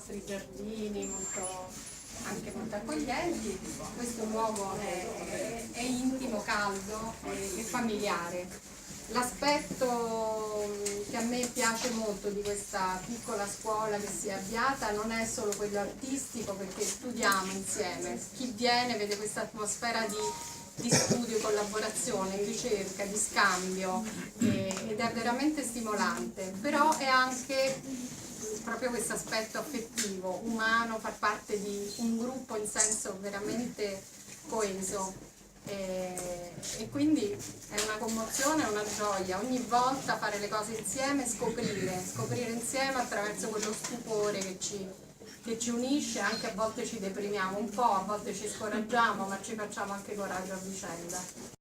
nostri giardini, anche molto accoglienti. Questo luogo è intimo, caldo e familiare. L'aspetto che a me piace molto di questa piccola scuola che si è avviata non è solo quello artistico, perché studiamo insieme, chi viene vede questa atmosfera di studio, collaborazione, ricerca, di scambio ed è veramente stimolante, però è anche proprio questo aspetto affettivo, umano, far parte di un gruppo in senso veramente coeso. E quindi è una commozione, è una gioia ogni volta fare le cose insieme, scoprire insieme attraverso quello stupore che ci unisce. Anche a volte ci deprimiamo un po', a volte ci scoraggiamo, ma ci facciamo anche coraggio a vicenda.